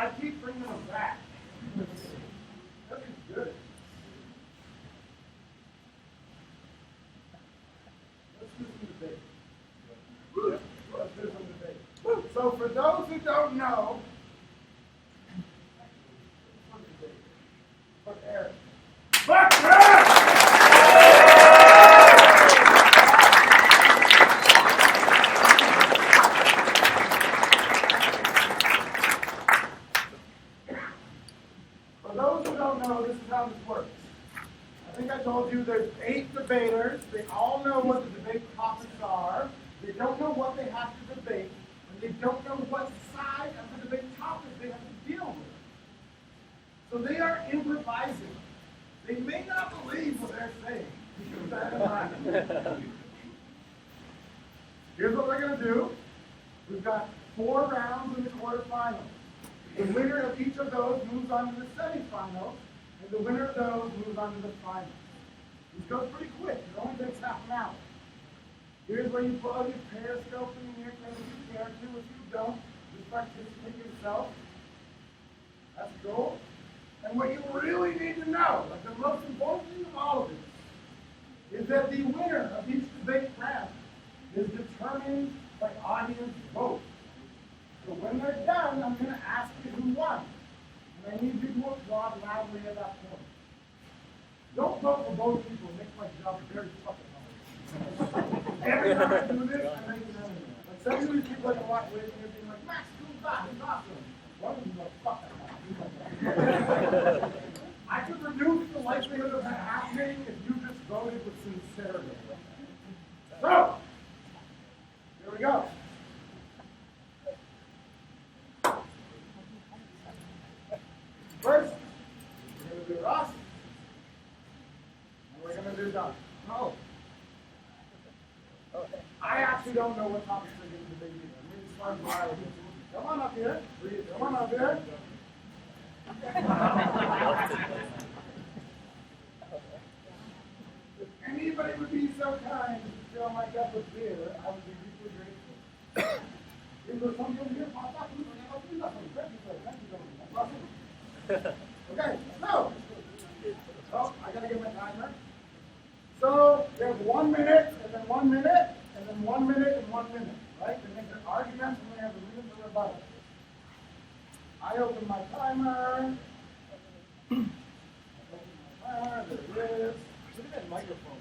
I keep bringing them back. That is good. Let's do some debate. Let's do some debate. So for those who don't know, fuck Eric. Fuck Eric! For those who don't know, this is how this works. I think I told you there's 8 debaters. They all know what the debate topics are. They don't know what they have to debate, and they don't know what side of the debate topic they have to deal with. So they are improvising. They may not believe what they're saying. Keep that in mind. Here's what we're going to do. We've got 4 rounds in the quarterfinals. The winner of each of those moves on to the semifinals, and the winner of those moves on to the finals. This goes pretty quick. It only takes half an hour. Here's where you plug your periscope in here, if you care to. If you don't, just participate yourself. That's cool. And what you really need to know, like the most important thing of all of this, is that the winner of each debate round is determined by audience vote. So when they're done, I'm going to ask you who won. And I need you to applaud loudly at that point. Don't vote for both people. It makes my job very fucking hard. Every time I do this, I make an enemy. Like some of these people I can walk away from here being like, Max, cool guy, he's awesome. One of them is like, fuck that guy. I could reduce the likelihood of that happening if you just voted with sincerity. So, here we go. First, we're going to do Ross, and we're going to do Doug. Oh. I actually don't know what topics we're going to debate either. I'm really smart and wild. Come on up here. Come on up here. If anybody would be so kind as to fill my cup with beer, I would be deeply grateful. If there's something here, pop up. I'll do nothing. Thank you, sir. Thank you, gentlemen. That's awesome. Okay, so, I gotta get my timer. So, there's 1 minute, and then 1 minute, and then 1 minute, and 1 minute, right? They make their arguments, and they have a reason for rebuttal. I open my timer. There it is. Look at that microphone.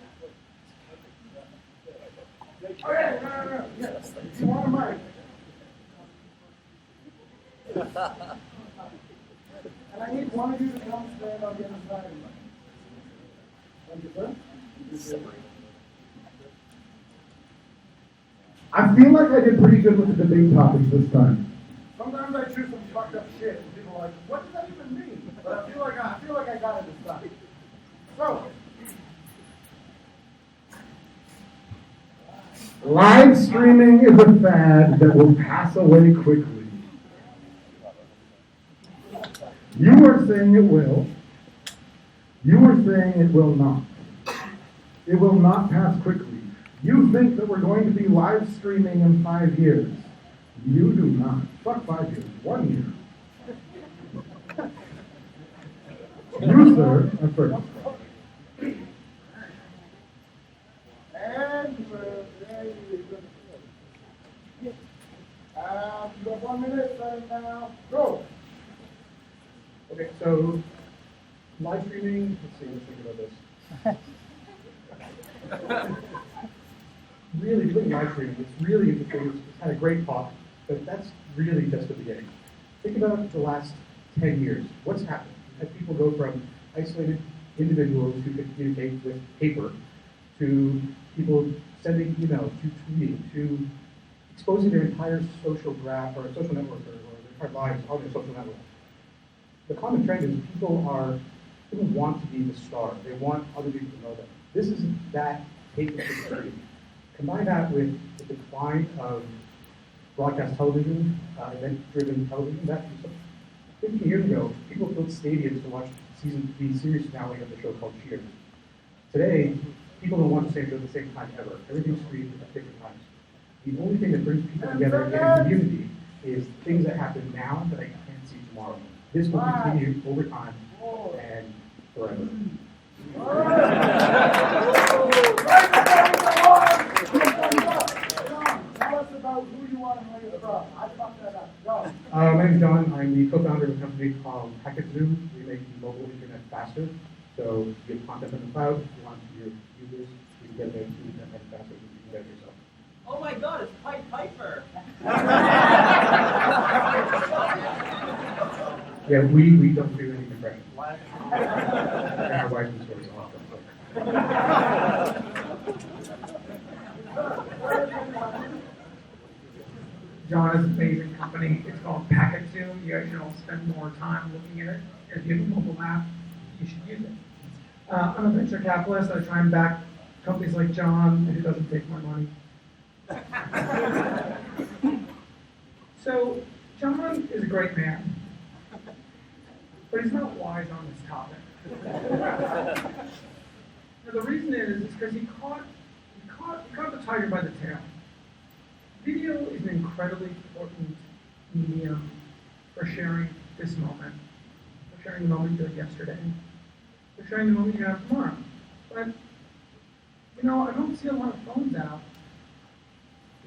Okay, no. Yes, you want a mic. And I need one of you to come stand on the other side of me. Thank you, sir. I feel like I did pretty good with the debate topics this time. Sometimes I choose some fucked up shit, and people are like, what does that even mean? But I feel like I got it this time. So, live streaming is a fad that will pass away quickly. You are saying it will. You are saying it will not. It will not pass quickly. You think that we're going to be live streaming in 5 years. You do not. Fuck 5 years. 1 year. You, sir, are first. And there you go. You got 1 minute, starting now. Go. Okay, so live streaming, let's think about this. Really, doing live streaming, it's really interesting. It's had a great talk, but that's really just the beginning. Think about the last 10 years. What's happened? We've had people go from isolated individuals who could communicate with paper to people sending emails, to tweeting, to exposing their entire social graph or social network or their entire lives on their social network. The common trend is people want to be the star. They want other people to know them. This is that take the extreme. Combine that with the decline of broadcast television, event-driven television. That 50 years ago, people filled stadiums to watch the series finale of the show called Cheers. Today, people don't watch the same show at the same time ever. Everything's streamed at different times. The only thing that brings people together in a community is things that happen now that I can't see tomorrow. This will continue over time and forever. Tell us about who you are and where you're from. I fucked that up. Go. My name is John. I'm the co-founder of a company called Packetzoom. We make the mobile internet faster. So you get content on the cloud. If you want your users to get their internet faster, you can get it yourself. Oh my God, it's Pied Piper. Yeah, we don't do any compression. And our wife is sort of awesome. John is an amazing company. It's called Packetzoom. You guys should all spend more time looking at it. If you have a mobile app, you should use it. I'm a venture capitalist. I try and back companies like John, who doesn't take my money. So, John is a great man, but he's not wise on this topic. Now, the reason is because he caught the tiger by the tail. Video is an incredibly important medium for sharing this moment, for sharing the moment you had yesterday, for sharing the moment you have tomorrow. But, you know, I don't see a lot of phones out.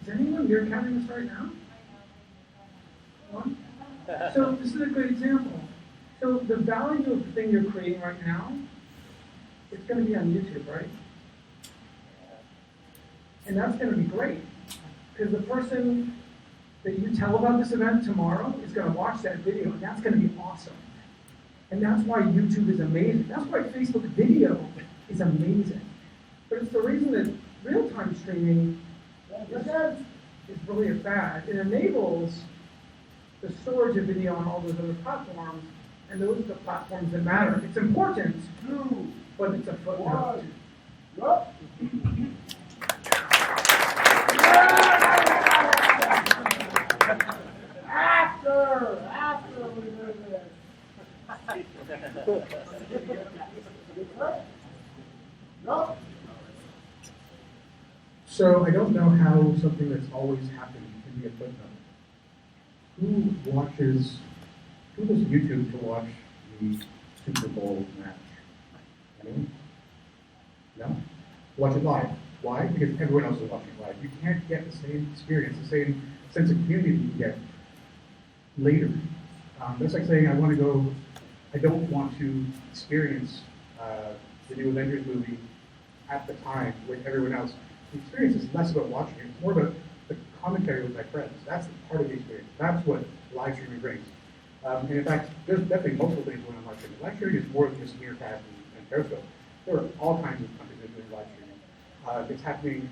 Is anyone here counting this right now? One? So this is a good example. So the value of the thing you're creating right now, it's going to be on YouTube, right? And that's going to be great. Because the person that you tell about this event tomorrow is going to watch that video, and that's going to be awesome. And that's why YouTube is amazing. That's why Facebook video is amazing. But it's the reason that real-time streaming is really a fad. It enables the storage of video on all those other platforms, and those are the platforms that matter. It's important, but it's a footnote. After we do this. No. So I don't know how something that's always happened can be a footnote. Who does YouTube to watch the Super Bowl match? Anyone? No? Watch it live. Why? Because everyone else is watching it live. You can't get the same experience, the same sense of community that you get later. That's like saying I don't want to experience the new Avengers movie at the time with everyone else. The experience is less about watching it, it's more about the commentary with my friends. That's part of the experience. That's what live streaming brings. And in fact, there's definitely multiple things going on live streaming. Live streaming is more than just Meerkat and Periscope. There are all kinds of companies that are doing live streaming. It's happening,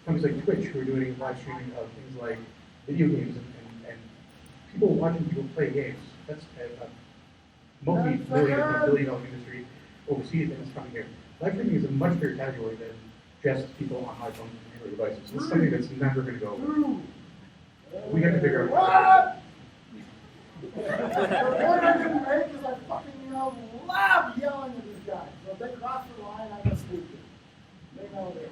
companies like Twitch who are doing live streaming of things like video games and people watching people play games. That's a multi-billion-dollar industry overseas, and it's coming here. Live streaming is a much bigger category than just people on iPhones and Android devices. It's something that's never going to go away. We have to figure out what. The point I didn't make is I fucking love yelling at these guys. So if they cross the line, I just leave you. They know this.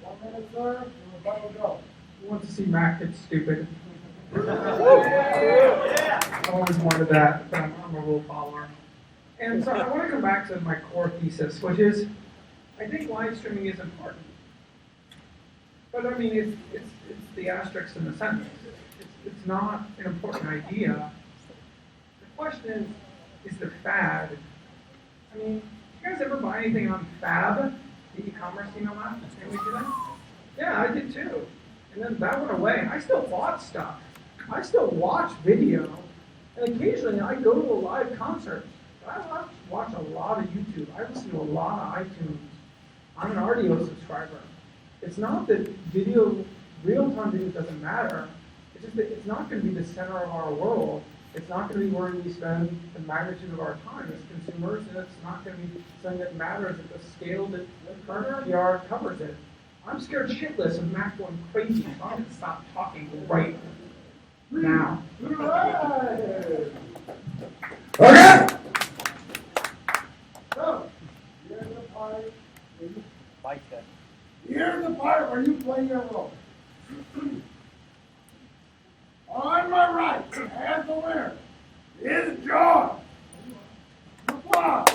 1 minute, sir, and the rebuttal go. Who wants to see Mac get stupid? I always wanted that, but I'm a rule follower. And so I want to come back to my core thesis, which is, I think live streaming is important. But I mean, it's the asterisk in the sentence. It's not an important idea. The question is the fad. I mean, you guys ever buy anything on Fab, the e-commerce email app? Can we do that? Yeah, I did too. And then that went away. I still bought stuff. I still watch video. And occasionally I go to a live concert. I watch a lot of YouTube. I listen to a lot of iTunes. I'm an RDO subscriber. It's not that real-time video doesn't matter. It's just that it's not going to be the center of our world. It's not going to be where we spend the magnitude of our time as consumers, and it's not going to be something that matters at the scale that current PR covers it. I'm scared shitless of Mac going crazy, so I'm going to stop talking right now. Right. Okay! So, here's the part. Here's the part where you play your role. On my right, as the winner, is John. Applause.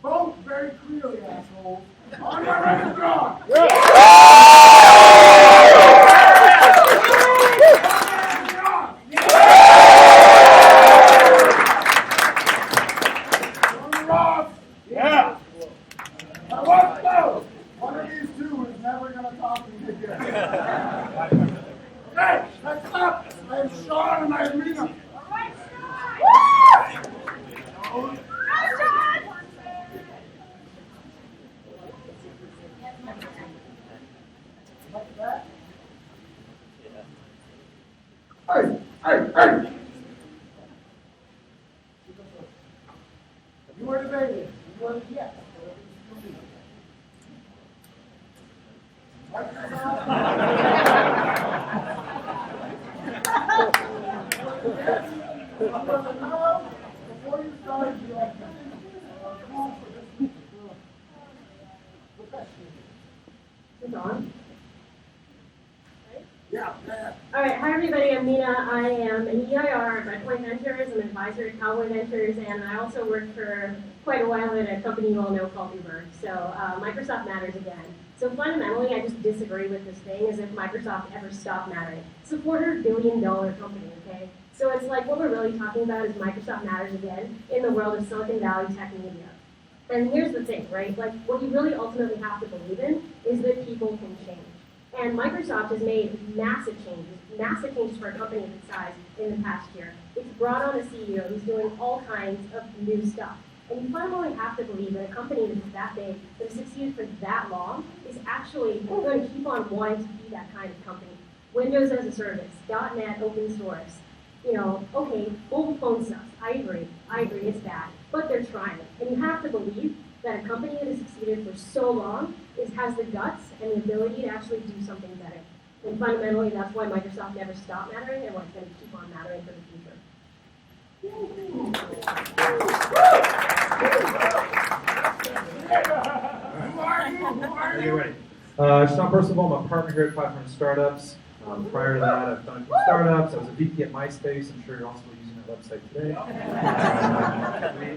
Vote very clearly, assholes. On my right is John. Yeah. Now what's those? One of these two is never going to talk to me again. Hey, next up, I have Sean and I have Mina. Like that? Hey, hey, hey! You were debating. You were yes. Before you start, you like call for this professional. On. Yeah. All right, hi everybody, I'm Mina. I am an EIR at Redpoint Ventures. I'm an advisor at Cowboy Ventures, and I also worked for quite a while at a company you all know called Uber. So Microsoft matters again. So fundamentally, I just disagree with this thing as if Microsoft ever stopped mattering. It's a $400 billion company, okay? So it's like what we're really talking about is Microsoft matters again in the world of Silicon Valley tech media. And here's the thing, right? Like what you really ultimately have to believe in is that people can change. And Microsoft has made massive changes for a company of its size in the past year. It's brought on a CEO who's doing all kinds of new stuff. And you fundamentally have to believe that a company that is that big, that has succeeded for that long, is actually going to keep on wanting to be that kind of company. Windows as a service, .NET, open source. You know, okay, mobile phone sucks. I agree, it's bad. But they're trying. And you have to believe that a company that has succeeded for so long has the guts and the ability to actually do something better. And fundamentally, that's why Microsoft never stopped mattering and why it's going to keep on mattering for the future. Who are Are you? you ready? Sean Percival, I'm a partner here at 500 Startups. Prior to that, I've done a few startups. I was a VP at MySpace. I'm sure you're also using that website today.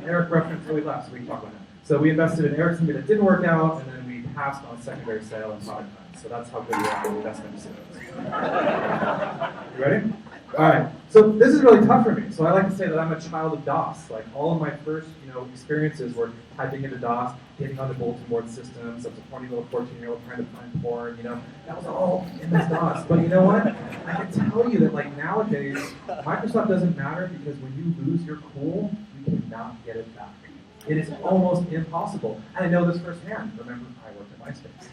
Eric referenced really left, so we can talk about that. So we invested in Eric's company that didn't work out, and then we passed on secondary sale and product time. So that's how good we are on investment decisions. You ready? All right. So this is really tough for me. So I like to say that I'm a child of DOS. Like all of my first, experiences were typing into DOS, getting onto bulletin board systems. I was a horny little 14-year-old trying to find porn. That was all MS-DOS. But you know what? I can tell you that like nowadays, Microsoft doesn't matter because when you lose your cool, you cannot get it back. It is almost impossible. And I know this firsthand. Remember, I worked at MySpace.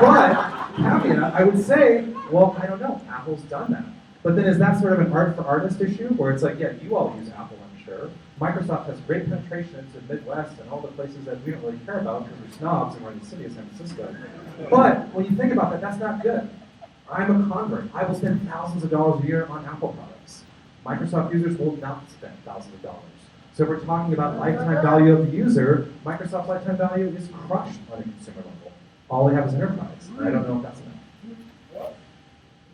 But, caveat, I would say, well, I don't know. Apple's done that. But then is that sort of an art for artist issue where it's like, yeah, you all use Apple, I'm sure. Microsoft has great penetration into the Midwest and all the places that we don't really care about because we're snobs and we're in the city of San Francisco. But when you think about that, that's not good. I'm a convert. I will spend thousands of dollars a year on Apple products. Microsoft users will not spend thousands of dollars. So if we're talking about lifetime value of the user, Microsoft's lifetime value is crushed on a consumer level. All we have is enterprise, and I don't know if that's enough.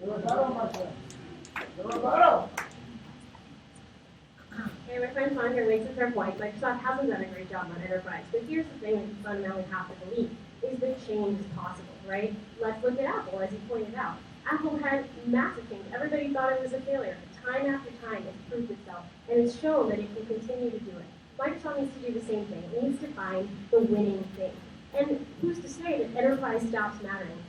Rebuttal, my friend. Rebuttal. Hey, my friend Sandra makes a fair point. Microsoft hasn't done a great job on enterprise. But here's the thing that you fundamentally have to believe, is that change is possible, right? Let's look at Apple, as you pointed out. Apple had massive change. Everybody thought it was a failure. Time after time, it's proved itself. And it's shown that it can continue to do it. Microsoft needs to do the same thing. It needs to find the winning thing. And who's to say that enterprise stops mattering?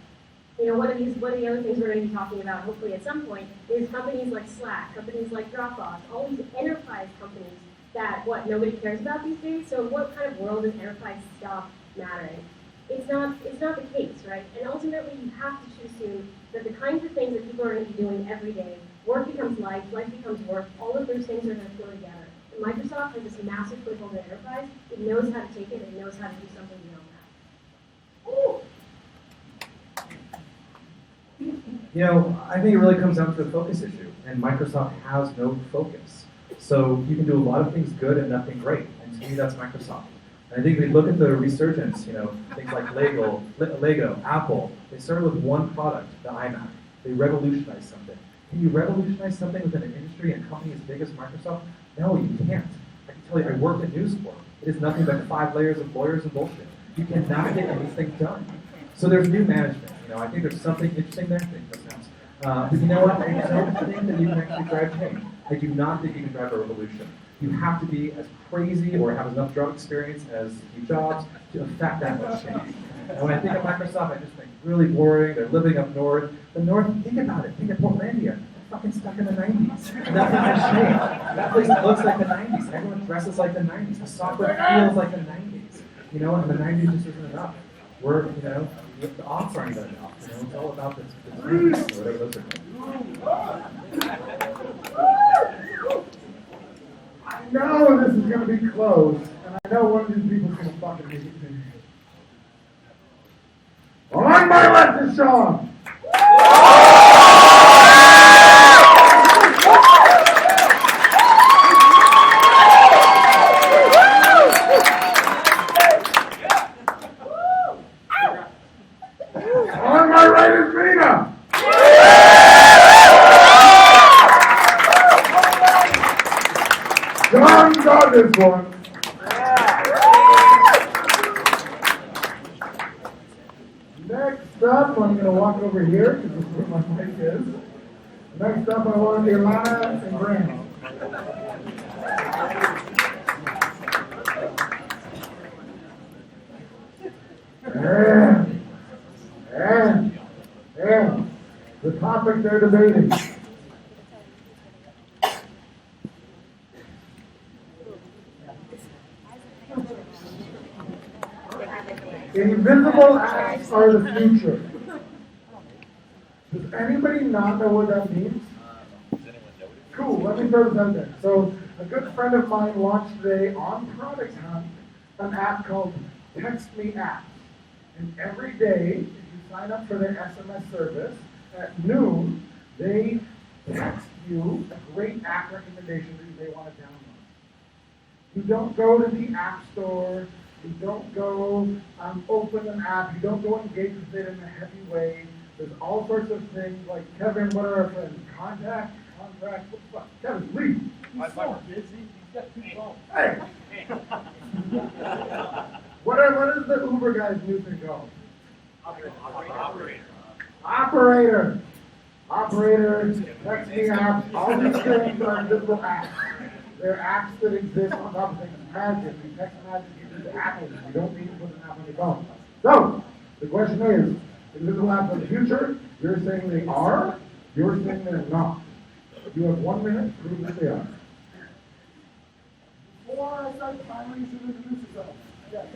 One of the other things we're going to be talking about, hopefully at some point, is companies like Slack, companies like Dropbox, all these enterprise companies that, nobody cares about these days? So what kind of world does enterprise stop mattering? It's not the case, right? And ultimately, you have to assume that the kinds of things that people are going to be doing every day, work becomes life becomes work, all of those things are going to flow together. And Microsoft has this massive foothold in enterprise. It knows how to take it, and it knows how to do something beyond that. Ooh. I think it really comes down to a focus issue, and Microsoft has no focus. So you can do a lot of things good and nothing great, and to me that's Microsoft. And I think if we look at the resurgence, things like Lego, Apple, they started with one product, the iMac. They revolutionized something. Can you revolutionize something within an industry and company as big as Microsoft? No, you can't. I can tell you, I worked at News Corp. It is nothing but 5 layers of lawyers and bullshit. You cannot get anything done. So there's new management. I think there's something interesting there. But you know what? I don't think that you can actually drive change. I do not think you can drive a revolution. You have to be as crazy or have enough job experience as Steve Jobs to affect that much change. And when I think of Microsoft, I just think really boring. They're living up north. The north, think about it. Think of Portlandia. They're fucking stuck in the 90s. And nothing has changed. That place looks like the 90s. Everyone dresses like the 90s. The software feels like the 90s. And the 90s just isn't enough. We're, the odds aren't even enough. It's all about the dreams or whatever those are called. I know this is going to be close, and I know one of these people's going to fucking make it finish. On my left is Sean. On my right is Rita. John got this one. Next up, I'm going to walk over here because this is where my mic is. Next up, I want Ilana and Graham. And the topic they're debating. Invisible apps are the future. Does anybody not know what that means? Cool, let me throw this out there. So, a good friend of mine launched today on Product Hunt an app called Text Me Apps. And every day, if you sign up for their SMS service, at noon, they text you a great app recommendation that you may want to download. You don't go to the App Store. You don't go open an app. You don't go engage with it in a heavy way. There's all sorts of things like, Kevin, what are our friends? Contact, contract, what the fuck? Kevin, leave. He's so busy. He's got 2 phones. Hey! What is the Uber guy's new thing called? Operator. Operator, text me apps, all these things are invisible apps. They're apps that exist on top of things. Magic, you text magic, you use Apple. You don't need to put an app on your phone. So, the question is, invisible apps are the future? You're saying they are? You're saying they're not. You have 1 minute to prove that they are. Before I start the timer, you should introduce yourself. Yes.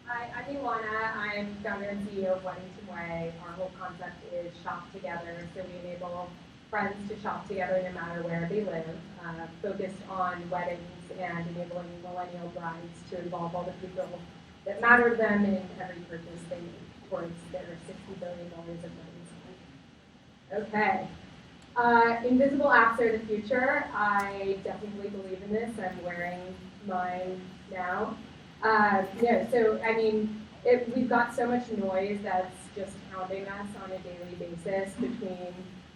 Hi, I'm Ilana. I'm founder and CEO of Weddington Way. Our whole concept is shop together, so we enable friends to shop together no matter where they live, focused on weddings and enabling millennial brides to involve all the people that matter to them in every purchase they make towards their $60 billion of weddings. Okay. Invisible apps are the future. I definitely believe in this. I'm wearing mine now. We've got so much noise that's just hounding us on a daily basis between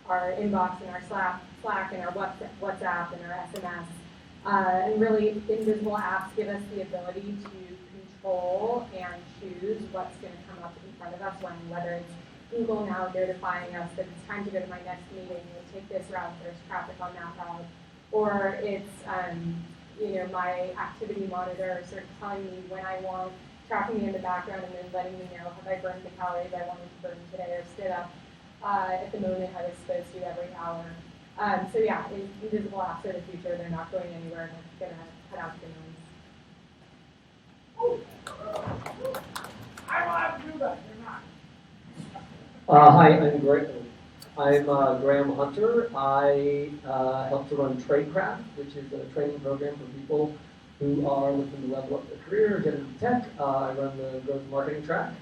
our inbox and our Slack and our WhatsApp and our SMS. And really, invisible apps give us the ability to control and choose what's going to come up in front of us whether it's Google now notifying us that it's time to go to my next meeting and take this route, there's traffic on that route, or it's my activity monitor sort of telling me when I want, tracking me in the background and then letting me know have I burned the calories I wanted to burn today or stood up at the moment I was supposed to every hour. Invisible apps are the future. They're not going anywhere, and it's going to cut out the noise. I will have to do that. You're not. Hi, I'm Graham Hunter. I help to run TradeCraft, which is a training program for people who are looking to level up their career, get into tech. I run the growth marketing track,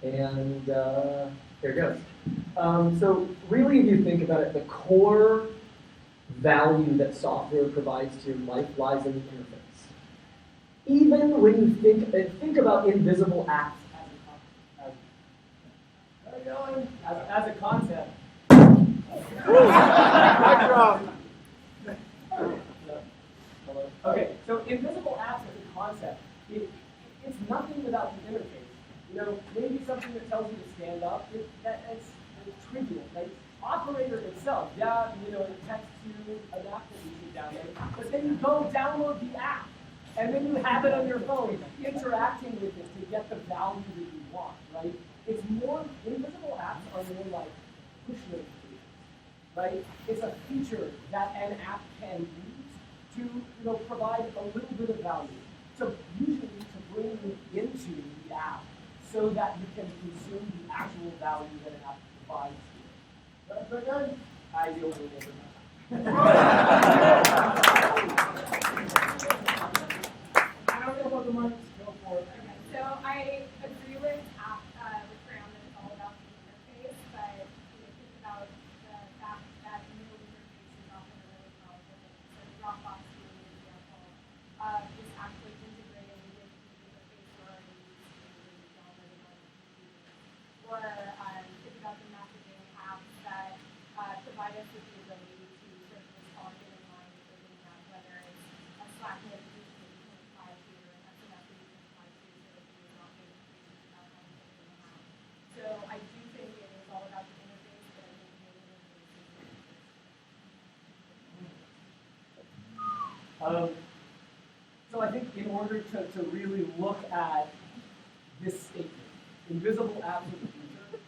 and here it goes. So really, if you think about it, the core value that software provides to your life lies in the interface. Even when you think about invisible apps As a concept. Okay, so invisible apps as a concept, it's nothing without the interface. You know, maybe something that tells you to stand up, it's trivial. Like operator itself, yeah, you know, it texts you an app that you should download, but then you go download the app, and then you have it on your phone, interacting with it to get the value that you want, right? It's more, invisible apps are more like push notifications, right? It's a feature that an app can use to, you know, provide a little bit of value, to usually to bring you into the app so that you can consume the actual value that an app provides to you. That's okay? I yield a little bit now. I don't know about the mic. Go for it. Okay, so I agree with Graham that it's all about the interface, but you know, think about the fact that no interface is often a really powerful thing. So Dropbox being an example is actually integrated with the interface you're already using and downloading on your computer. Or think about the messaging apps that provide us with the ability to sort of respond in a line with what we have, whether it's a Slack notification that you can reply to or an SMS that you can reply to so that you're not notifications about anything in the app. So I do think it is all about the interface, but I think the interface is So I think in order to really look at this statement, invisible apps of the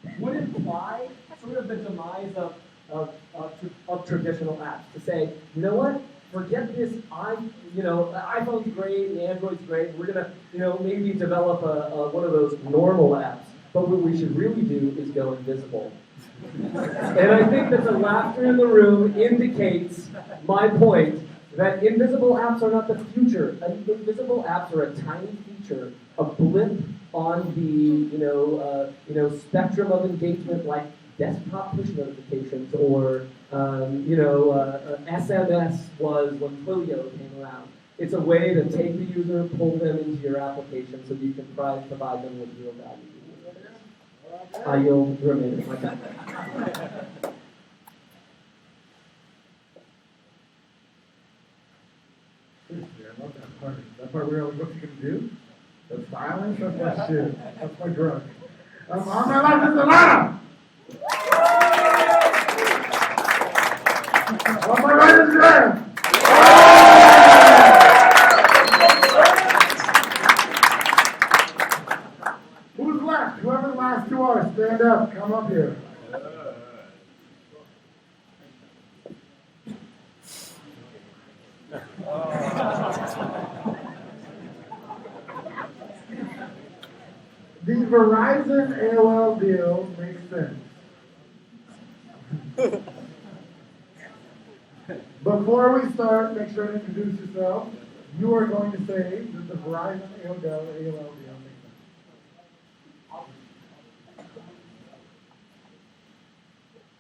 future would imply sort of the demise of traditional apps. To say, you know what? Forget this. The iPhone's great, the Android's great. We're gonna, maybe develop one of those normal apps. But what we should really do is go invisible. And I think that the laughter in the room indicates my point that invisible apps are not the future. Invisible apps are a tiny feature, a blip on the spectrum of engagement, like desktop push notifications or SMS was when Twilio came around. It's a way to take the user, pull them into your application so that you can provide them with real value. You'll remain at my time. I love that part. That part where what you can do? The silence? That's my shit. That's my drug. On my life is Atlanta! On my right is Graham! Who's left? Whoever the last two are, stand up. Come up here. The Verizon AOL deal makes sense. Before we start, make sure to introduce yourself. You are going to say that the Verizon AOL deal makes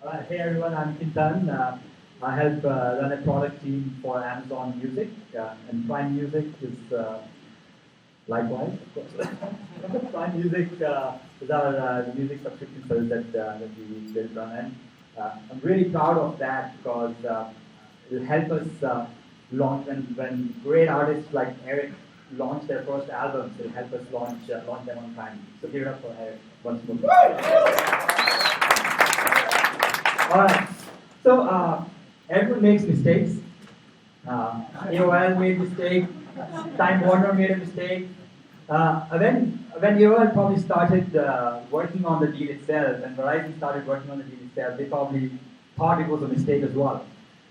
sense. Hey everyone, I'm Kintan. I help run a product team for Amazon Music, and Prime Music is likewise, of course. Prime Music is our music subscription service that we built on, and I'm really proud of that because it helped us launch when great artists like Eric launch their first albums. It helped us launch them on time. So give it up for Eric once more. All right. So everyone makes mistakes. AOL made a mistake. Time Warner made a mistake. When AOL probably started working on the deal itself, and Verizon started working on the deal itself, they probably thought it was a mistake as well.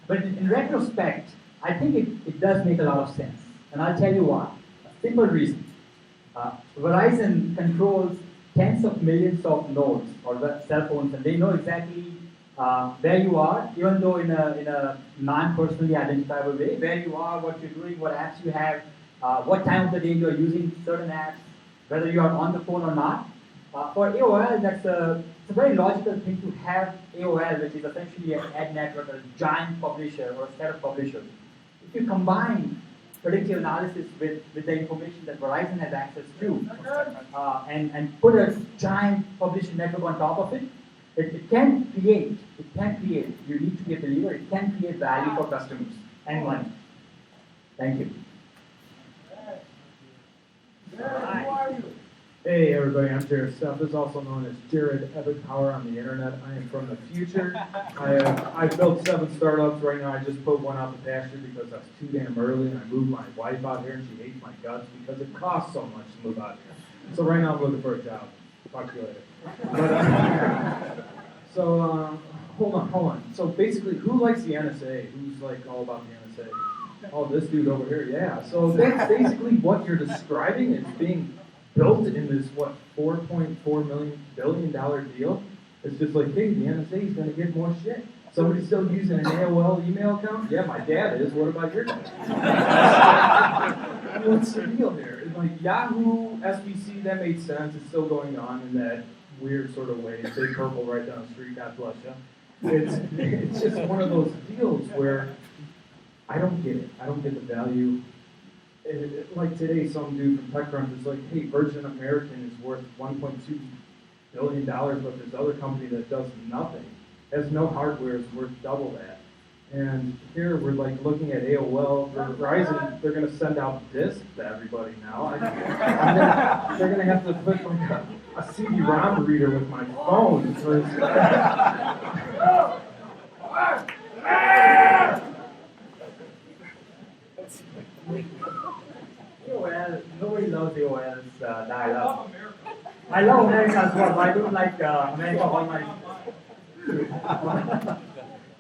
But in retrospect, I think it does make a lot of sense. And I'll tell you why. A simple reason. Verizon controls tens of millions of nodes or cell phones, and they know exactly where you are, even though in a non-personally identifiable way, where you are, what you're doing, what apps you have, what time of the day you are using certain apps, whether you are on the phone or not. For AOL, it's a very logical thing to have AOL, which is essentially an ad network, a giant publisher or a set of publishers. If you combine predictive analysis with the information that Verizon has access to, and put a giant publishing network on top of it, it can create, you need to be a believer, it can create value for customers and money. Thank you. Who are you? Hey everybody, I'm Jared Stephens, also known as Jared Epicpower on the internet. I am from the future. I built 7 startups. Right now I just put one out the pasture because I was too damn early, and I moved my wife out here and she hates my guts because it costs so much to move out here. So right now I'm looking for a job. Talk to you later. But, hold on. So basically, who likes the NSA? Who's like all about the NSA? Oh, this dude over here, yeah. So that's basically what you're describing is being built in this, $4.4 billion deal. It's just like, hey, the NSA is going to get more shit. Somebody's still using an AOL email account? Yeah, my dad is. What about your dad? What's the deal here? It's like Yahoo, SBC, that made sense. It's still going on in that weird sort of way. Big purple right down the street, God bless you. It's just one of those deals where I don't get it. I don't get the value. Like today, some dude from TechCrunch is like, hey, Virgin American is worth $1.2 billion, but this other company that does nothing, has no hardware, is worth double that. And here we're like looking at AOL, Verizon, they're going to send out discs to everybody now. They're going to have to put like a CD-ROM reader with my phone. AOL, nobody loves AOL's dial-up. I love America as well, but I don't like America Online.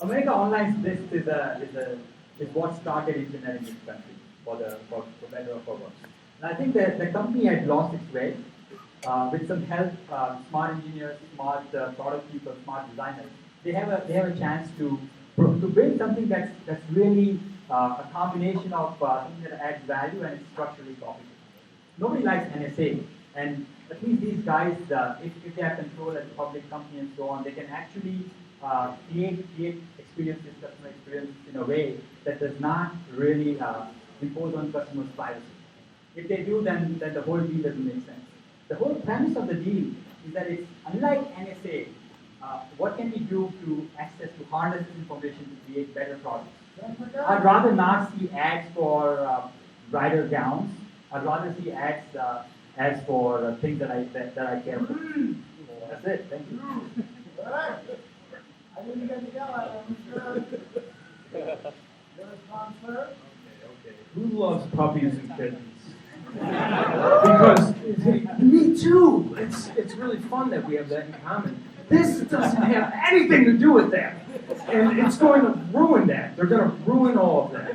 America Online's list is what started engineering this country, for better or for worse. And I think that the company had lost its way with some help, smart engineers, smart product people, smart designers. They have a chance to build something that's really a combination of something that adds value and is structurally profitable. Nobody likes NSA, and at least these guys, if they have control as a public company and so on, they can actually create experiences, customer experiences in a way that does not really impose on customers' privacy. If they do, then the whole deal doesn't make sense. The whole premise of the deal is that it's unlike NSA. What can we do to harness this information to create better products? I'd rather not see ads for brighter gowns. I'd rather see ads for things that I care for. That's it. Thank you. All right. I didn't get to yell at him. Sure. Your response, sir? Okay. Who loves puppies and kittens? Because me too. It's really fun that we have that in common. This doesn't have anything to do with that. And it's going to ruin that. They're going to ruin all of that.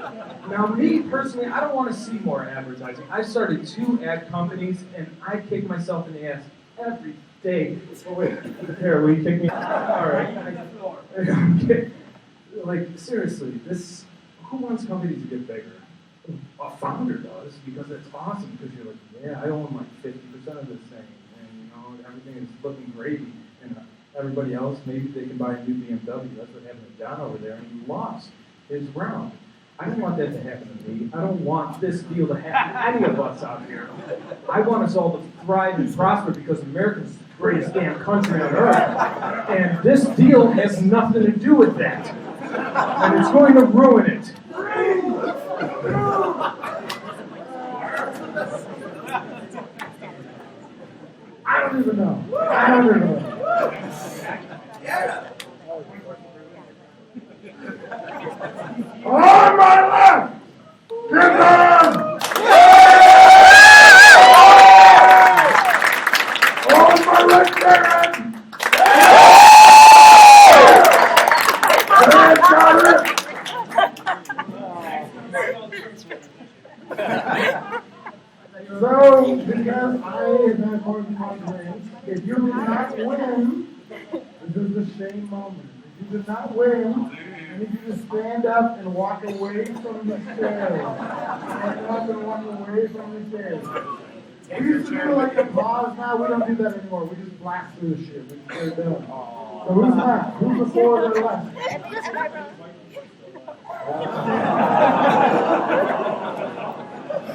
Now, me personally, I don't want to see more advertising. I started 2 ad companies, and I kick myself in the ass every day. Oh, wait. Here, will you kick me? All right. Okay. Like, seriously, who wants companies to get bigger? A founder does, because it's awesome, because you're like, yeah, I own like 50% of this thing, and everything is looking great, and everybody else, maybe they can buy a new BMW. That's what happened to John over there, and he lost his round. I don't want that to happen to me. I don't want this deal to happen to any of us out here. I want us all to thrive and prosper because America's the greatest damn country on earth, and this deal has nothing to do with that, and it's going to ruin it. I don't even know. On my left, give them! On my right, Darren! Got it! So, because I have been according to my grades, if you do not win, this is the shame moment. If you did not win, I need you to stand up and walk away from the stage. Stand up and walk away from the stage. We used to do like a pause. Now we don't do that anymore. We just blast through the shit. We straight down. So who's left? Who's the four that are left?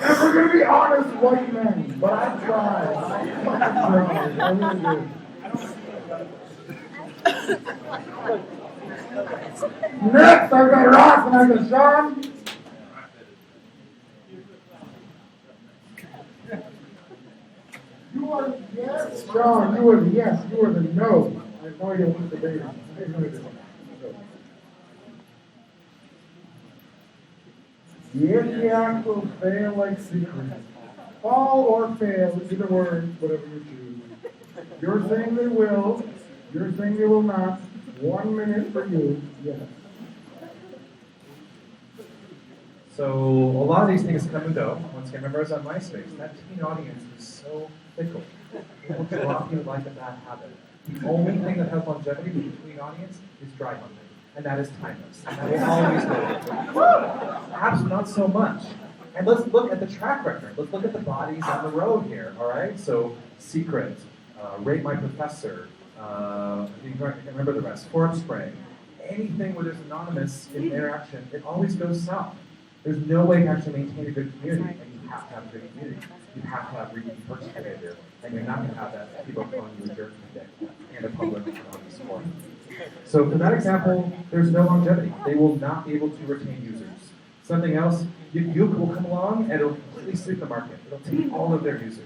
And we're gonna be honest, white men. But I tried. I really did. Next, I've got Ross and I've got Sean. You are the yes, Sean. You are the yes. You are the no. I have no idea what the debate is. I have no idea. Yik will fail like secret. Fall or fail, either word, whatever you choose. You're saying they will. You're saying they will not. 1 minute for you. Yes. So a lot of these things come and go. Once again, remember I was on MySpace. That teen audience is so fickle. People drop you like a bad habit. The only thing that has longevity with the teen audience is dry humping. And that is timeless. And that will always live. Apps not so much. And let's look at the track record. Let's look at the bodies on the road here, all right? So Secret, Rate My Professor, you can remember the rest, Form Spray. Anything where there's anonymous interaction, it always goes south. There's no way to actually maintain a good community, and you have to have a good community. You have to have repeat purchase behavior, and you're not going to have that people calling you a jerk and a public anonymous forum. So for that example, there's no longevity. They will not be able to retain users. Something else, Yuke will come along and it'll completely sweep the market. It'll take all of their users.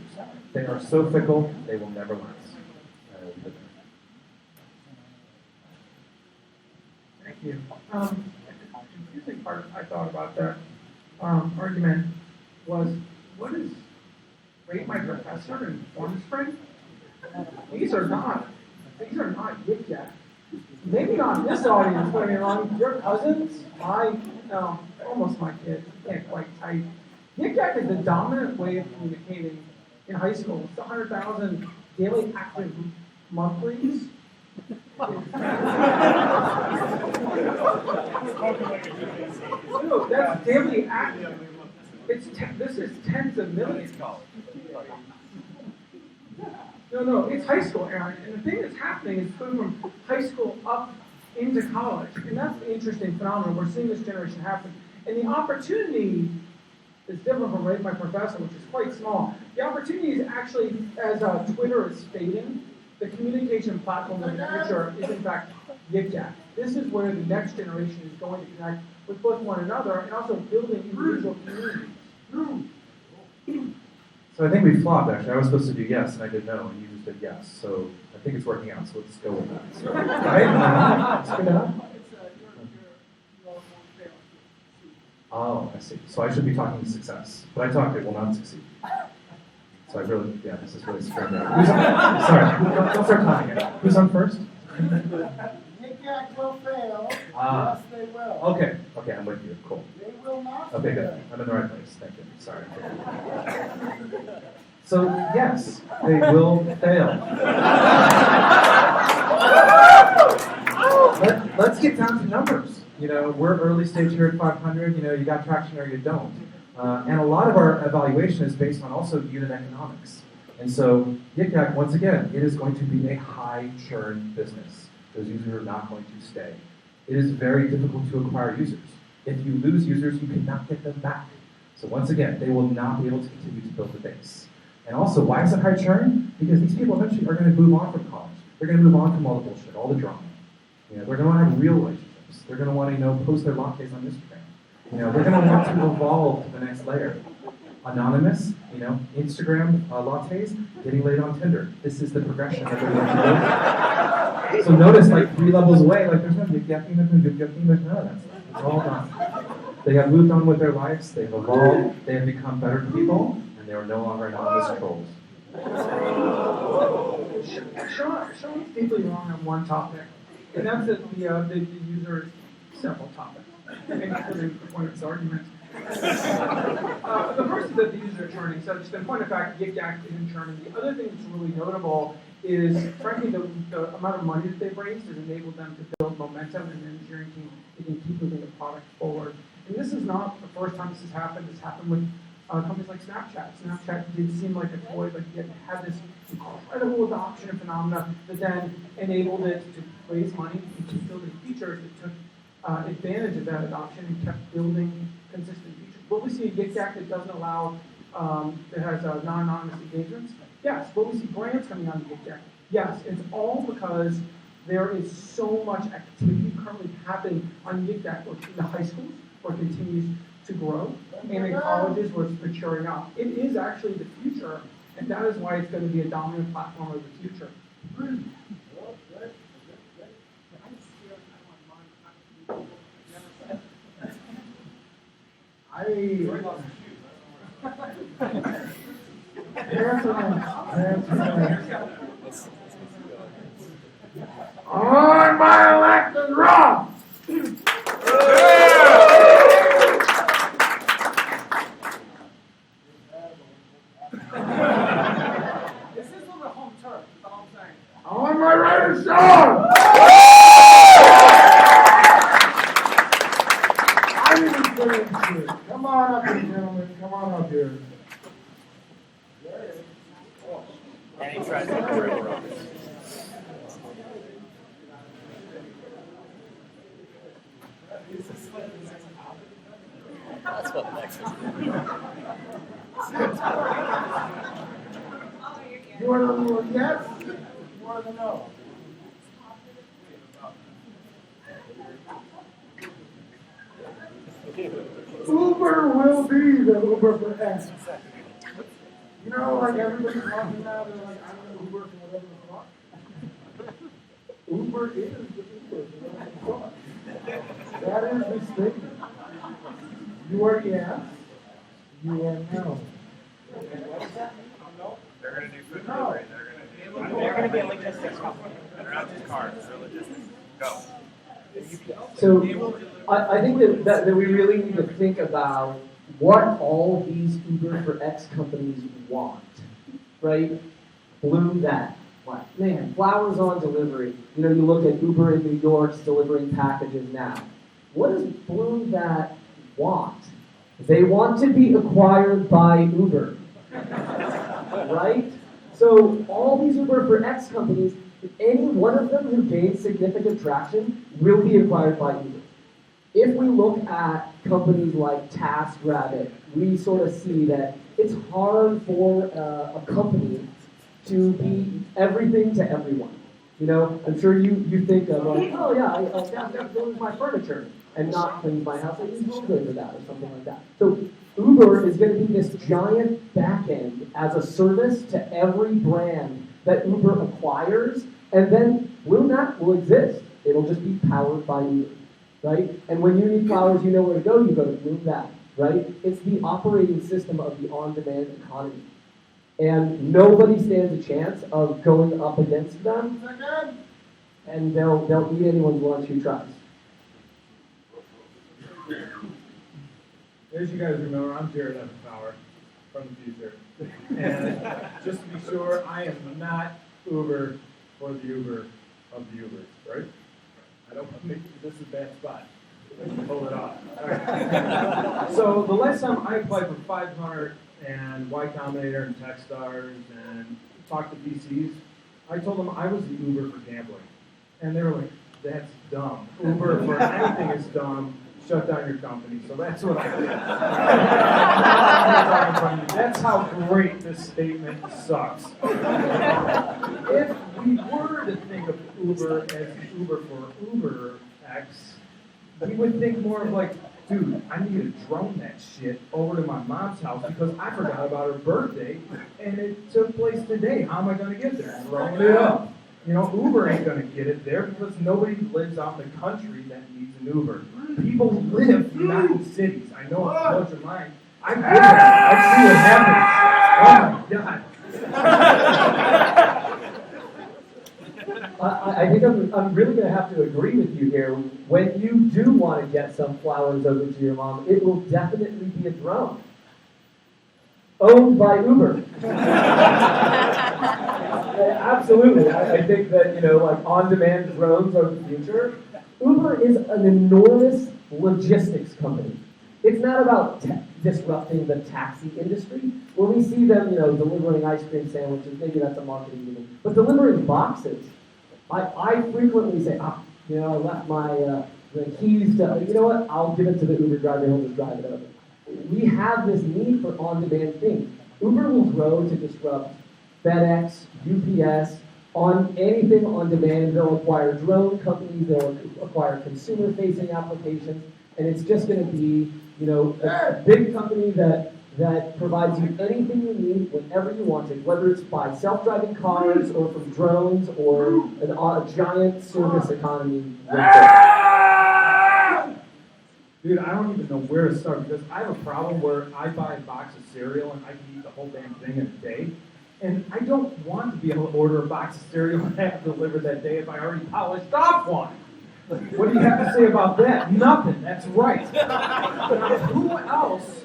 They are so fickle, they will never last. Thank you. The confusing part I thought about that argument was, what is Rate My Professor and Form Spring? These are not Yik Yak. Maybe not this audience, but I mean, on your cousins, almost my kids, can't quite type. Yik Yak is the dominant way of communicating in high school. It's 100,000 daily active monthlies. No, that's daily active. This is tens of millions. No, it's high school, Aaron. And the thing that's happening is going from high school up into college. And that's the interesting phenomenon. We're seeing this generation happen. And the opportunity is different from Rate My Professor, which is quite small. The opportunity is actually, as Twitter is fading, the communication platform of the future is in fact Yik Yak. This is where the next generation is going to connect with both one another and also building individual communities. So I think we flopped, actually. I was supposed to do yes, and I did no, and you just did yes. So I think it's working out, so let's go with that. So, right? It's good enough? Oh, I see. So I should be talking to success. But I talked, it will not succeed. So I really, this is really screwed up. Who's on? Sorry, don't start talking yet. Who's on first? Yik Yak will fail. Yes, they will. Okay, I'm with you. Cool. They will not. Okay, good. I'm in the right place. Thank you. Sorry. So, yes, they will fail. Let's get down to numbers. We're early stage here at 500. You got traction or you don't. And a lot of our evaluation is based on also unit economics. And so, Yik Yak, once again, it is going to be a high churn business. Those users are not going to stay. It is very difficult to acquire users. If you lose users, you cannot get them back. So once again, they will not be able to continue to build the base. And also, why is it high churn? Because these people eventually are going to move on from college. They're going to move on from all the bullshit, all the drama. They're going to want to have real relationships. They're going to want to, post their lattes on Instagram. They're going to want to evolve to the next layer. Anonymous, Instagram lattes, getting laid on Tinder. This is the progression that they're going to go through. So notice, 3 levels away, there's no Yik Yakking, there's no Yik Yakking, there's none of that stuff. It's all done. They have moved on with their lives, they've evolved, they have become better people, and they are no longer anonymous trolls. Sean's deeply wrong on one topic, and that's that the user several topics. Including the point of his argument. The first is that the user are churning. So just in point of fact, Yik Yak isn't churning. The other thing that's really notable is, frankly, the amount of money that they've raised has enabled them to build momentum in the engineering team. They can keep moving the product forward. And this is not the first time this has happened. It's happened with companies like Snapchat. Snapchat did seem like a toy, but yet had this incredible adoption phenomena that then enabled it to raise money and keep building features that took advantage of that adoption and kept building consistent features. Will we see a Yik Yak that doesn't allow, that has non-anonymous engagements? Yes. Will we see brands coming on Yik Yak? Yes. It's all because there is so much activity currently happening on Yik Yak, or in the high schools, where it continues to grow, and in colleges where it's maturing up. It is actually the future, and that is why it's going to be a dominant platform of the future. On my elected rock! This is on the home turf, that's all I'm saying. On my right side! I didn't finish it. Come on up here, gentlemen. Come on up here. And he tried to grill Rob. That's what next is. You want to know yes? You want to know? Uber will be the Uber for X. You know, like everybody's talking now, they're like, I'm going to Uber for whatever the fuck. Uber is the Uber for whatever the fuck. That is the statement. You are yes, you are no. They're going to do food delivery. They're going to be a logistics company. They're not just cars, they're logistics. Go. So I think that we really need to think about what all these Uber for X companies want, right? Bloom that. What? Man, flowers on delivery. You know, you look at Uber in New York's delivering packages now. What does Bloom that want? They want to be acquired by Uber, right? So all these Uber for X companies, any one of them who gains significant traction will be acquired by Uber. If we look at companies like TaskRabbit, we sort of see that it's hard for a company to be everything to everyone. You know, I'm sure you think of, like, oh yeah, I cleans my furniture and not cleans my house. I use Uber for that or something like that. So Uber is going to be this giant back end as a service to every brand that Uber acquires, and then that will exist. It'll just be powered by Uber, right? And when you need flowers, you know where to go. You go to Bloom that, right? It's the operating system of the on-demand economy. And nobody stands a chance of going up against them, and they'll eat anyone's lunch who tries. As you guys remember, I'm Jared Epicpower from the future. And just to be sure, I am not Uber for the Uber of the Ubers, right? I don't think this is a bad spot. Hold it off. All right. So the last time I applied for 500 and Y Combinator and Techstars and talked to VCs, I told them I was the Uber for gambling. And they were like, that's dumb. Uber for anything is dumb. Shut down your company. So that's what I did. That's how great this statement sucks. If we were to think of Uber as Uber for Uber X, we would think more of like, dude, I need to drone that shit over to my mom's house because I forgot about her birthday and it took place today. How am I going to get there? Drone it up. You know, Uber ain't going to get it there because nobody lives out in the country that needs an Uber. People live not in cities. I know it blows your mind. I live there. I see what happens. Oh my God. I think I'm really going to have to agree with you here. When you do want to get some flowers over to your mom, it will definitely be a drone. Owned by Uber. Absolutely. I think that, you know, like on-demand drones are the future. Uber is an enormous logistics company. It's not about disrupting the taxi industry. When we see them, delivering ice cream sandwiches, maybe that's a marketing thing. But delivering boxes, I frequently say, I left my the keys to, you know what? I'll give it to the Uber driver. He'll just drive it over. We have this need for on-demand things. Uber will grow to disrupt FedEx, UPS, on anything on demand. They'll acquire drone companies. They'll acquire consumer-facing applications, and it's just going to be, a big company that provides you anything you need whenever you want it, whether it's by self-driving cars or from drones or a giant service economy. Dude, I don't even know where to start because I have a problem where I buy a box of cereal and I can eat the whole damn thing in a day. And I don't want to be able to order a box of cereal and have it delivered that day if I already polished off one. What do you have to say about that? Nothing. That's right. Who else?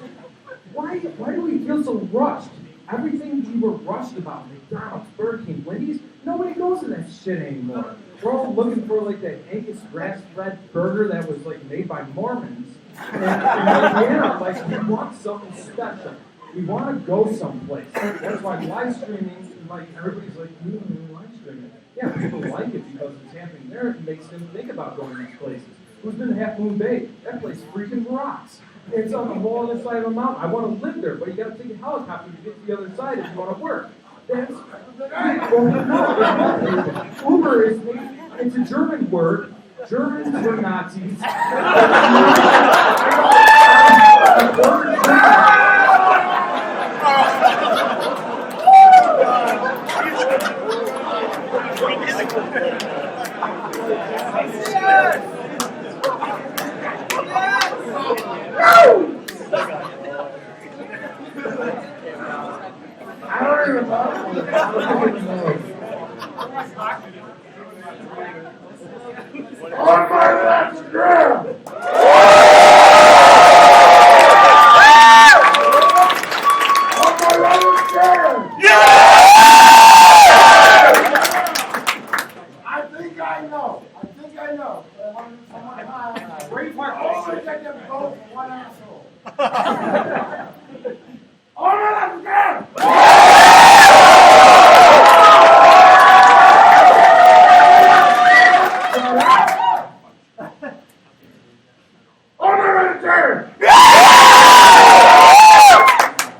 Why do we feel so rushed? Everything we were rushed about, McDonald's, Burger King, Wendy's, nobody goes to that shit anymore. We're all looking for like that Angus grass-fed burger that was like made by Mormons. And we want something special. We want to go someplace. That's why live streaming, everybody's like, live streaming. Yeah, people like it because it's happening there. It makes them think about going to these places. Who's been to Half Moon Bay? That place freaking rocks. It's on the whole other side of a mountain. I want to live there, but you got to take a helicopter to get to the other side if you want to work. That's Uber is it's a German word. Germans were Nazis. I don't even know. On my left grab! On my right grab! I think I know. But I want to do someone high. Wait for always get them both one asshole. On my left grab!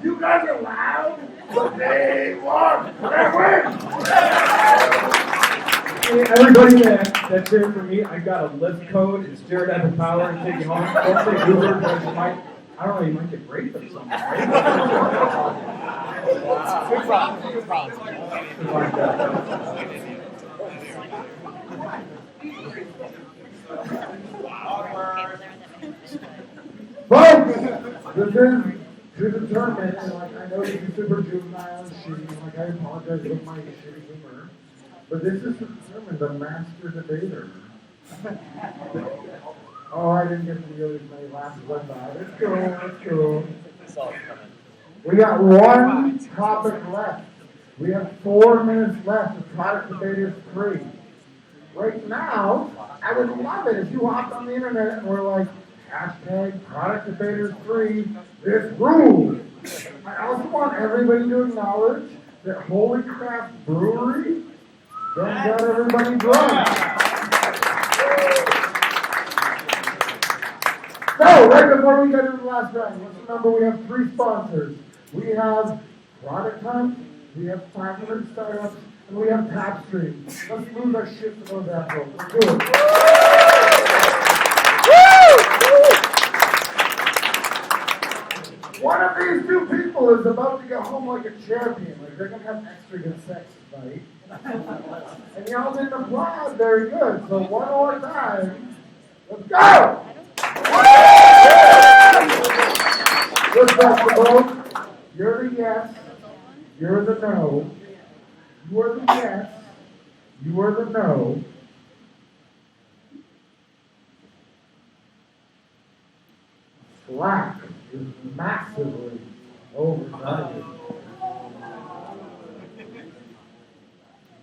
You guys are loud, but they won. They win. Hey, everybody that cheered for me, I got a lift code. It's Jared Epicpower and take you home. Don't say Uber because you might, I don't know, you might get raped or something, right? Good problem. Folks, this is to determine, and I know this is super juvenile and shitty, I apologize for my shitty humor, but this is to determine the master debater. Oh, I didn't get to use as many laughs as I thought. It's cool. We got one topic left. We have 4 minutes left. The product debate is free. Right now, I would love it if you hopped on the internet and were like, hashtag product debaters free, this rules. I also want everybody to acknowledge that Holy Craft Brewery done got everybody drunk. So, right before we get into the last round, let's remember we have 3 sponsors. We have Product Hunt, we have 500 Startups, and we have Tapstream. Let's move our shit to those assholes. Let's do it. One of these 2 people is about to get home like a champion. Like they're gonna have extra good sex tonight. And y'all didn't applaud very good. So one more time. Let's go! Respectable. You're the yes. You're the no. You are the yes. You are the no. Slack is massively overvalued.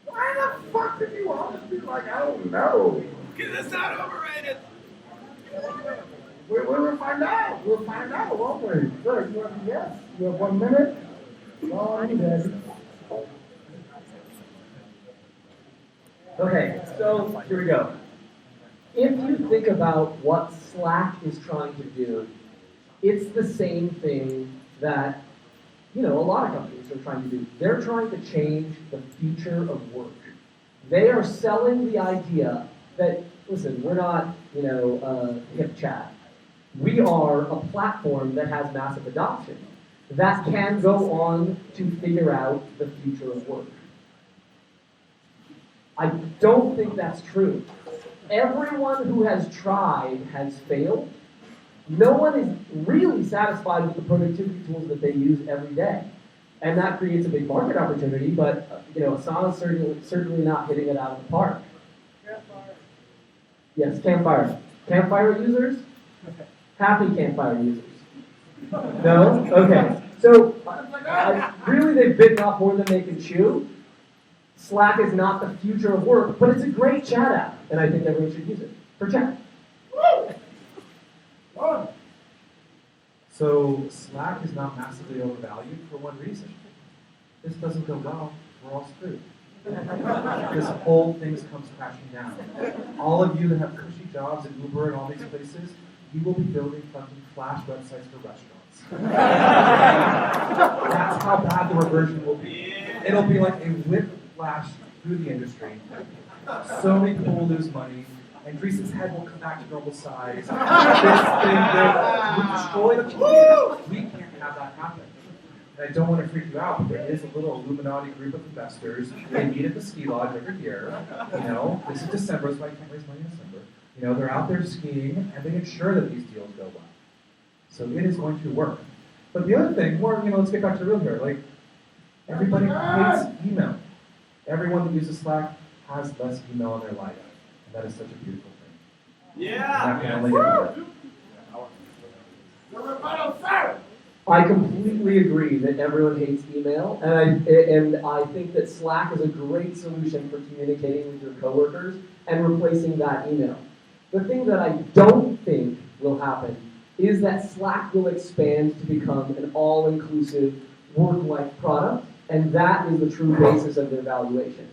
Why the fuck did you always be like, I don't know? Because it's not overrated. We'll find out. We'll find out, won't we? Sir, you have a yes? You have 1 minute? All I need, Eddie. Okay, so here we go. If you think about what Slack is trying to do, it's the same thing that, a lot of companies are trying to do. They're trying to change the future of work. They are selling the idea that, listen, we're not, hip chat. We are a platform that has massive adoption that can go on to figure out the future of work. I don't think that's true. Everyone who has tried has failed. No one is really satisfied with the productivity tools that they use every day. And that creates a big market opportunity, but Asana's certainly not hitting it out of the park. Campfire. Yes, Campfire. Campfire users? Happy Campfire users. No? Okay. So, really they've bitten off more than they can chew. Slack is not the future of work, but it's a great chat app, and I think everyone should use it for chat. So Slack is not massively overvalued for one reason. This doesn't go well, we're all screwed. This whole thing comes crashing down. All of you that have cushy jobs at Uber and all these places, you will be building fucking Flash websites for restaurants. That's how bad the reversion will be. It'll be like a whiplash through the industry. So many people will lose money, and Dreesen's head will come back to normal size. This thing will destroy the community. We can't have that happen. And I don't want to freak you out, but there is a little Illuminati group of investors. They meet at the ski lodge every year. This is December, so I can't raise money in December. They're out there skiing, and they ensure that these deals go well. So it is going to work. But the other thing, let's get back to the real here. Like, everybody hates email. Everyone that uses Slack has less email in their life. And that is such a beautiful thing. Yeah! And that can only get better. I completely agree that everyone hates email, and I think that Slack is a great solution for communicating with your coworkers and replacing that email. The thing that I don't think will happen is that Slack will expand to become an all-inclusive work-life product, and that is the true basis of their valuation.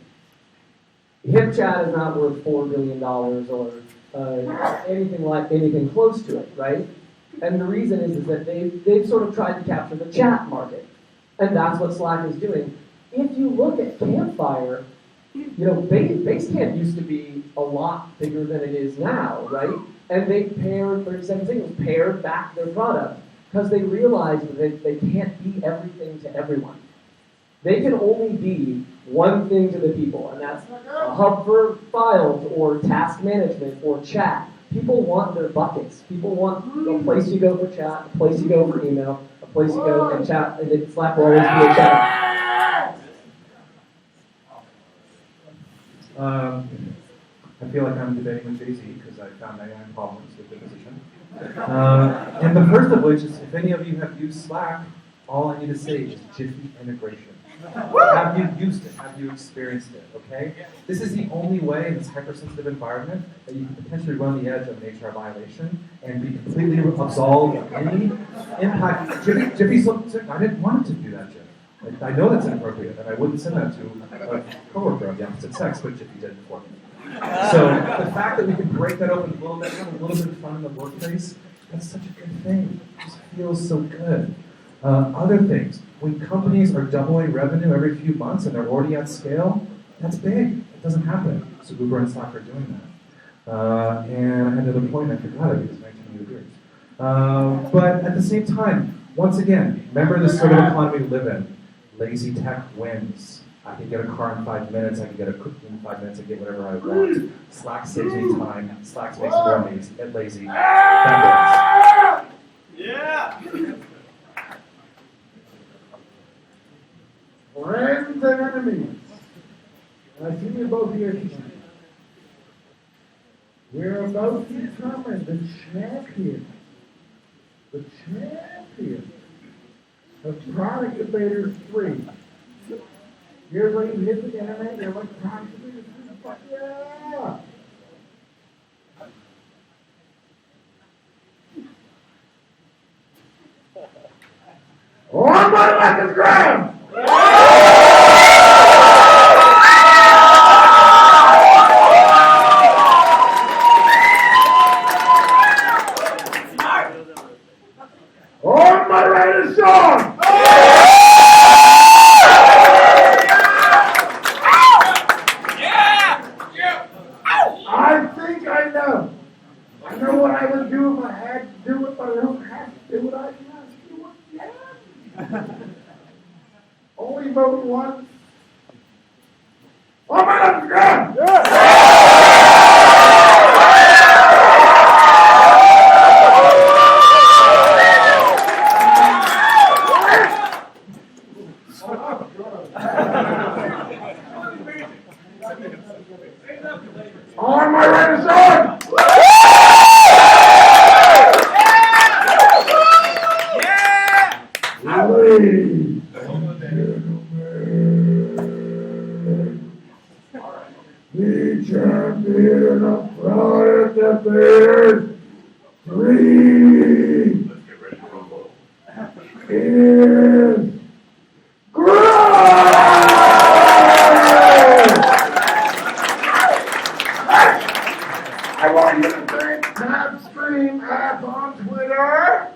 HipChat is not worth $4 billion or anything close to it, right? And the reason is that they've sort of tried to capture the chat market, and that's what Slack is doing. If you look at Campfire, Basecamp used to be a lot bigger than it is now, right? And they paired 37 Signals, paired back their product because they realized that they can't be everything to everyone. They can only be one thing to the people, and that's a hub for files or task management or chat. People want their buckets. People want a place you go for chat, a place you go for email, a place you go and chat, and Slack will always be a chat. I feel like I'm debating with Jay-Z because I found 99 problems with the position. And the first of which is, if any of you have used Slack, all I need to say is Jiffy integration. Have you used it? Have you experienced it? Okay? This is the only way in this hypersensitive environment that you can potentially run the edge of an HR violation and be completely absolved of any impact. Jiffy's I didn't want it to do that, Jiff. I know that's inappropriate, and I wouldn't send that to a coworker of the opposite sex, but Jiffy did it for me. So the fact that we can break that open a little bit, have a little bit of fun in the workplace, that's such a good thing. It just feels so good. Other things, when companies are doubling revenue every few months and they're already at scale, that's big. It doesn't happen. So Uber and Slack are doing that. And I had another point, I forgot it because 19 years. But at the same time, once again, remember this sort of economy we live in. Lazy tech wins. I can get a car in 5 minutes, I can get a cookie in 5 minutes, I get whatever I want. Slack saves me time, Slack makes me more lazy. That wins. Yeah! Friends and enemies, I see you both here tonight. We're about to determine the champion of Product Debaters 3. Here's where you hit the internet, you're like, Product Debaters 3, fuck yeah! fucking ground! On my right is Sean! I think I know. I know what I would do if I had to do it, but I don't have to do it. I can ask you again. Only vote once. Oh my God, ground! On my right is on! Ladies and gentlemen, the champion of product affairs 3 is I want you to drink TabStream app on Twitter.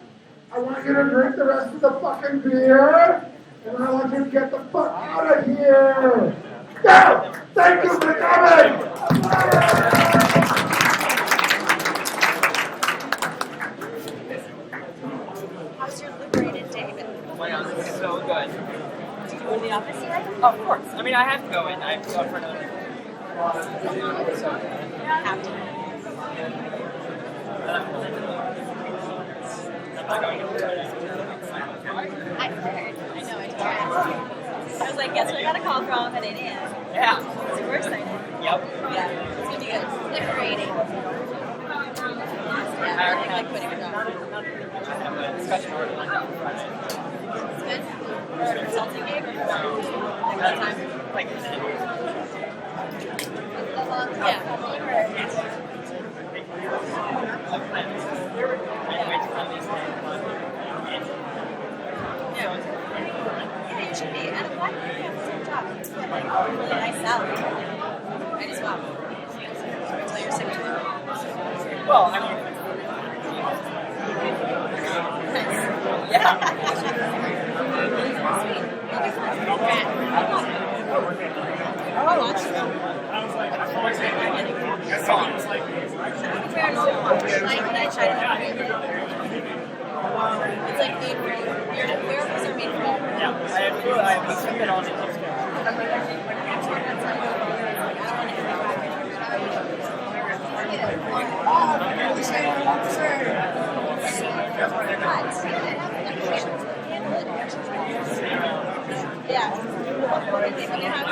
I want you to drink the rest of the fucking beer. And I want you to get the fuck out of here. Go! Thank you for coming! How's your liberated day been? It's so good. Did you go to the office today? Of course. I mean, I have to go in. I have to go in for another. So, Have to. I'm not going to. I heard. I know. I tried. I was like, guess where I got a call from? And it is. Yeah. Super excited. Yep. Yeah. It's gonna be good. Liberating. Yeah. I like quitting a job. I have a discussion already lined up for Friday. It's good. For a consulting gig. Like what time? Like, Yeah. Yeah, you should be. And why do you have the same job? It's got like a really nice salary. I just swap. Until you're 60. well, I mean, yeah. Sweet. You'll be fine. Grant. Oh, watch. Fair normal watch. I tried it. It's like made for you. Your wearables are made for you. Yeah, I have to keep it on it. Yeah. When you have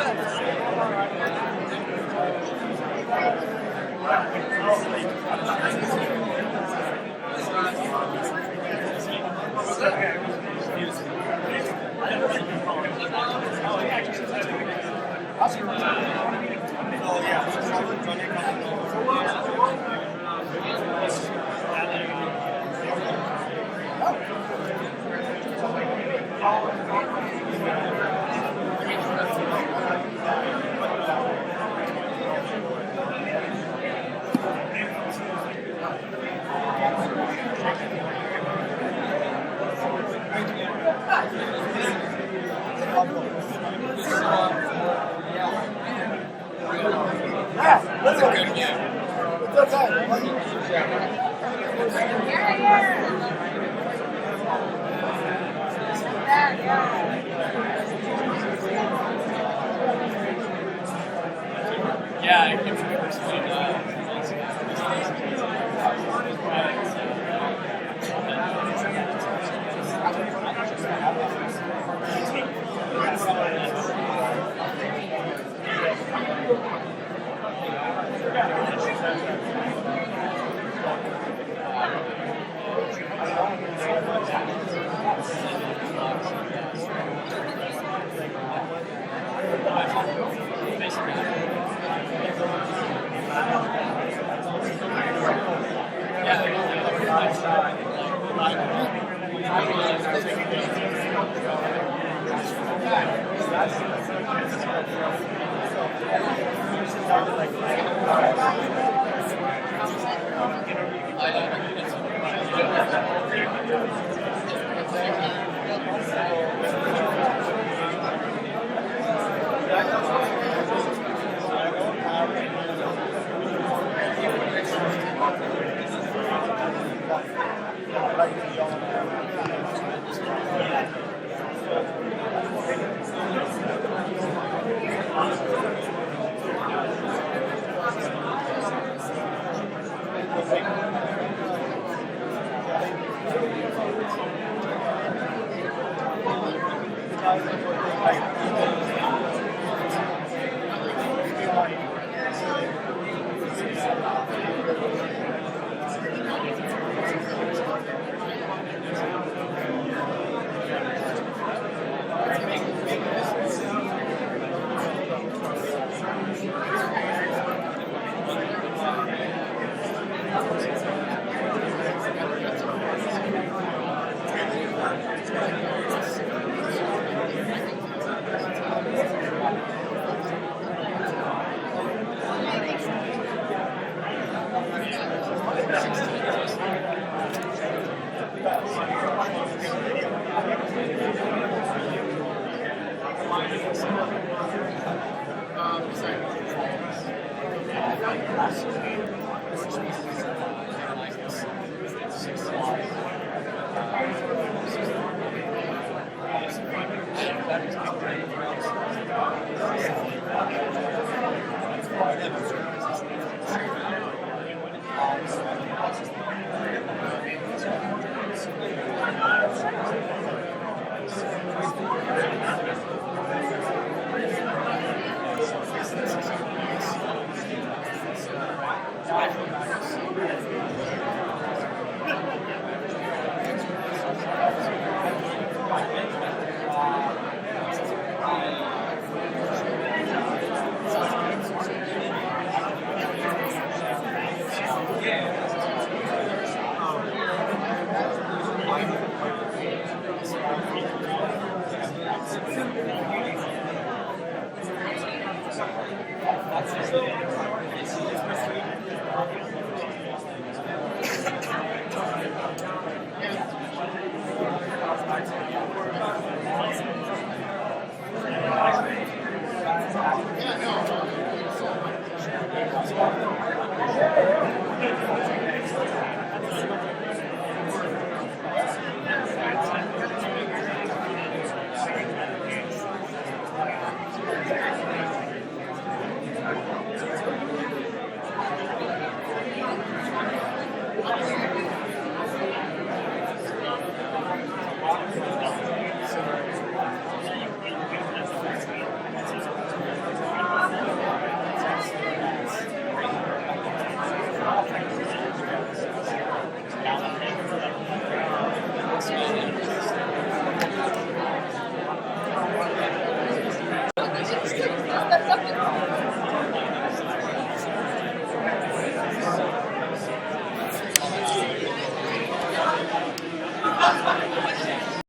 Yeah, I kept explaining Sorry.